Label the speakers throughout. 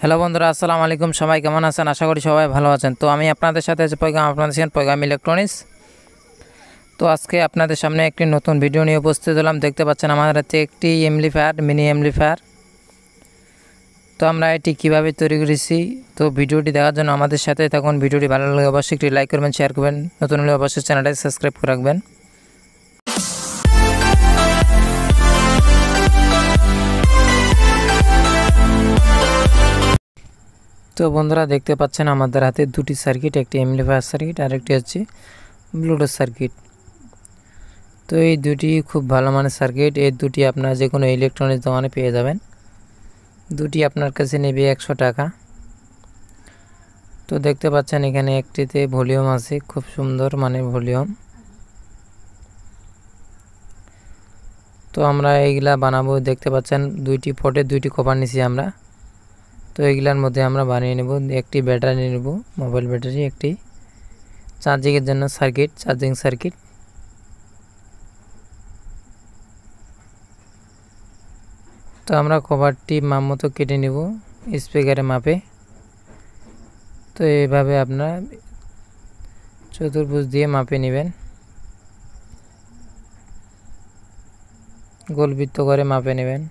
Speaker 1: Hello বন্ধুরা, আসসালামু আলাইকুম। সবাই কেমন আছেন? আশা করি সবাই ভালো আছেন। তো আমি আপনাদের সাথে আছি পয়গাম, আপনাদের সাথে পয়গাম ইলেকট্রনিক্স। তো আজকে আপনাদের সামনে একটি নতুন ভিডিও নিয়ে উপস্থিত হলাম। দেখতে পাচ্ছেন আমাদের হাতে একটি অ্যামপ্লিফায়ার, মিনি অ্যামপ্লিফায়ার। তো আমরা এটি কীভাবে তৈরি করেছি, তো ভিডিওটি দেখার জন্য আমাদের সাথে থাকুন। ভিডিওটি ভালো লাগলে অবশ্যই একটি লাইক করবেন, শেয়ার করবেন, নতুন হলে অবশ্যই চ্যানেলটি সাবস্ক্রাইব করে রাখবেন। তো বন্ধুরা, দেখতে পাচ্ছেন আমাদের হাতে দুটি সার্কিট, একটি অ্যামপ্লিফায়ার সার্কিট আর একটি হচ্ছে ব্লুটুথ সার্কিট। তো এই দুটি খুব ভালো মানের সার্কিট। এই দুটি আপনার যে কোনো ইলেকট্রনিক্স দোকানে পেয়ে যাবেন। দুটি আপনার কাছে নেবে 100 টাকা। তো দেখতে পাচ্ছেন এখানে একটিতে ভলিউম আছে, খুব সুন্দর মানের ভলিউম। তো আমরা এইগুলা বানাবো। দেখতে পাচ্ছেন দুইটি পটে দুইটি কভার নিছি আমরা। তো এইগুলার মধ্যে আমরা বানিয়ে নেব। একটি ব্যাটারি নেব, মোবাইল ব্যাটারি, একটি চার্জিংয়ের জন্য সার্কিট, চার্জিং সার্কিট। তো আমরা কভারটি মাপ মতো কেটে নেব স্পিকারের মাপে। তো এইভাবে আপনার চতুর্ভুজ দিয়ে মাপে নেবেন, গোলবৃত্ত করে মাপে নেবেন।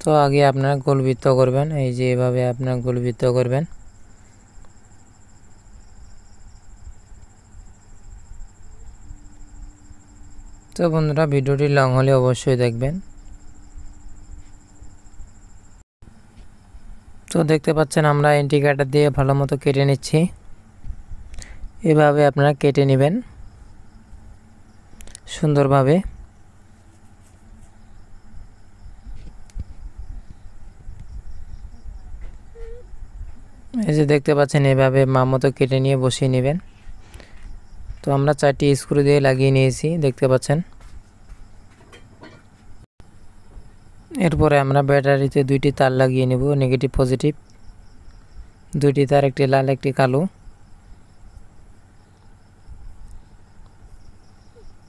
Speaker 1: তো আগে আপনারা গোলবৃত্ত করবেন, এই যে এভাবে আপনারা গোলবৃত্ত করবেন। তো বন্ধুরা, ভিডিওটি লং হলে অবশ্যই দেখবেন। তো দেখতে পাচ্ছেন আমরা ইন্ডিকেটর দিয়ে ভালো মতো কেটে নিচ্ছি। এভাবে আপনারা কেটে নেবেন সুন্দরভাবে। এই যে দেখতে পাচ্ছেন এভাবে মাপ মতো কেটে নিয়ে বসিয়ে নেবেন। তো আমরা 4টি স্ক্রু দিয়ে লাগিয়ে নিয়েছি, দেখতে পাচ্ছেন। এরপরে আমরা ব্যাটারিতে 2টি তার লাগিয়ে নেব, নেগেটিভ পজিটিভ 2টি তার, একটি লাল একটি কালো।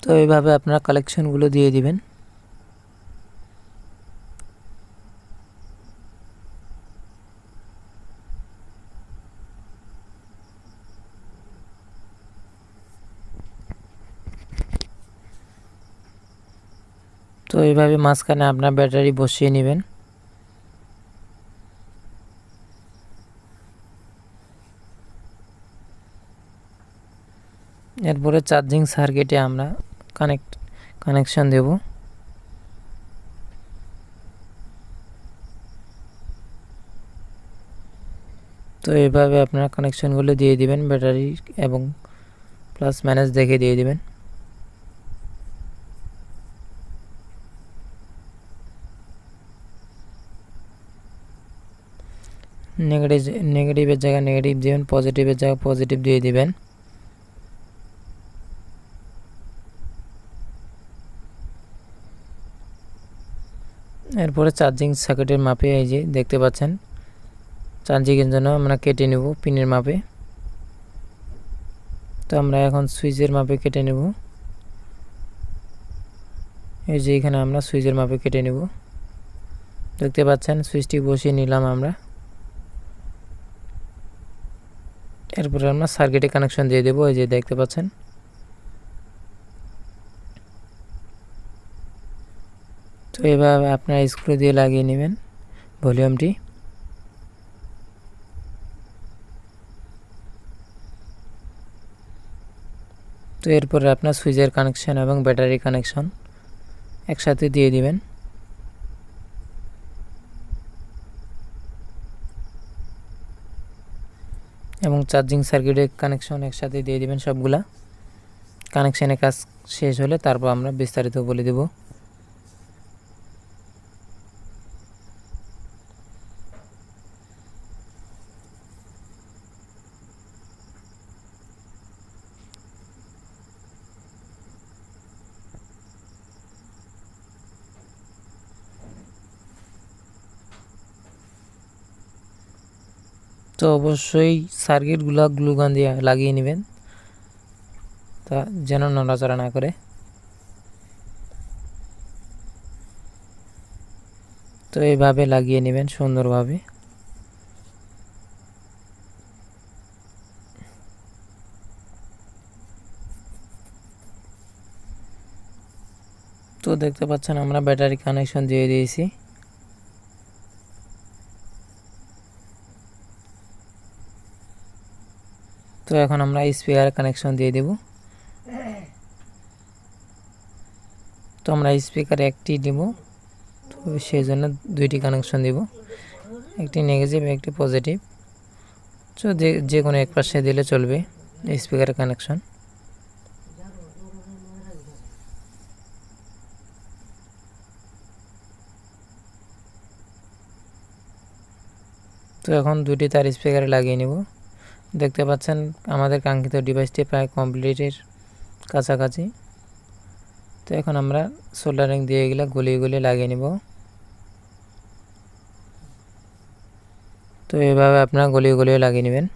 Speaker 1: তো এইভাবে আপনারা কালেকশনগুলো দিয়ে দিবেন। তো এইভাবে মাঝখানে আপনার ব্যাটারি বসিয়ে নেবেন। এরপরে চার্জিং সার্কিটে আমরা কানেকশন দেব। তো এইভাবে আপনারা কানেকশনগুলো দিয়ে দিবেন, ব্যাটারি এবং প্লাস মাইনাস দেখে দিয়ে দিবেন। নেগেটিভের জায়গায় নেগেটিভ দিবেন, পজিটিভের জায়গায় পজিটিভ দিয়ে দিবেন। এরপরে চার্জিং সার্কিটের মাপে এই যে দেখতে পাচ্ছেন, চার্জিংয়ের জন্য আমরা কেটে নেব পিনের মাপে। তো আমরা এখন সুইচের মাপে কেটে নেব। এই যে এখানে আমরা সুইচের মাপে কেটে নেব। দেখতে পাচ্ছেন সুইচটি বসিয়ে নিলাম আমরা। এরপরে আমরা সার্কিটে কানেকশন দিয়ে দেব, এই যে দেখতে পাচ্ছেন। তো এভাবে আপনারা স্ক্রু দিয়ে লাগিয়ে নেবেন ভলিউমটি। তো এরপরে আপনার সুইচের কানেকশন এবং ব্যাটারি কানেকশন একসাথে দিয়ে দিবেন। এবং চার্জিং সার্কিটের কানেকশন একসাথে দিয়ে দিবেন সবগুলা। কানেকশনের কাজ শেষ হলে তারপর আমরা বিস্তারিত বলে দেব। তো অবশ্যই সার্কিটগুলো গ্লুগান দিয়ে লাগিয়ে নেবেন। তা যেন নড়াচড়া না করে। তো এইভাবে লাগিয়ে নেবেন সুন্দরভাবে। তো দেখতে পাচ্ছেন আমরা ব্যাটারি কানেকশন দিয়ে দিয়েছি। তো এখন আমরা স্পিকার কানেকশন দিয়ে দেব। তো আমরা স্পিকার একটি দেব, তো সেই জন্য দুইটি কানেকশন দেব, একটি নেগেটিভ একটি পজিটিভ। তো যে কোনো এক পাশে দিলে চলবে স্পিকার কানেকশন। তো এখন দুটি তার স্পিকারে লাগিয়ে নেব। দেখতে পাচ্ছেন আমাদের কাঙ্ক্ষিত ডিভাইসটি প্রায় কমপ্লিটের কাছাকাছি। তো এখন আমরা সোল্ডারিং দিয়ে এগুলো গলিয়ে গলিয়ে লাগিয়ে নেব। তো এইভাবে আপনারা গলিয়ে গলিয়ে লাগিয়ে নেবেন।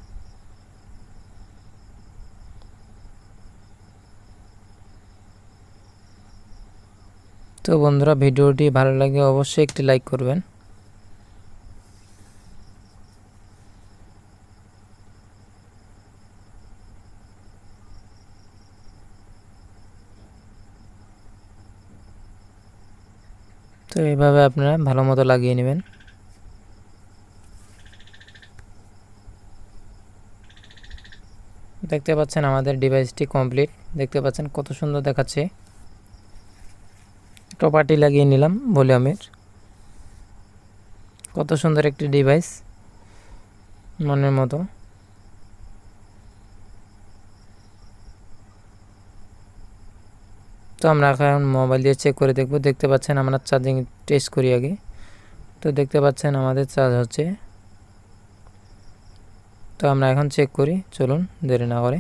Speaker 1: তো বন্ধুরা, ভিডিওটি ভালো লাগলে অবশ্যই একটি লাইক করবেন। তো এইভাবে আপনারা ভালো মতো লাগিয়ে নেবেন। দেখতে পাচ্ছেন আমাদের ডিভাইসটি কমপ্লিট। দেখতে পাচ্ছেন কত সুন্দর দেখাচ্ছে। টপারটি লাগিয়ে নিলাম ভলিউমের। কত সুন্দর একটি ডিভাইস, মনের মতো। তো আমরা এখন মোবাইল দিয়ে চেক করে দেখব। দেখতে পাচ্ছেন আমরা চার্জিং টেস্ট করি আগে। তো দেখতে পাচ্ছেন আমাদের চার্জ হচ্ছে। তো আমরা এখন চেক করি, চলুন দেরি না করে।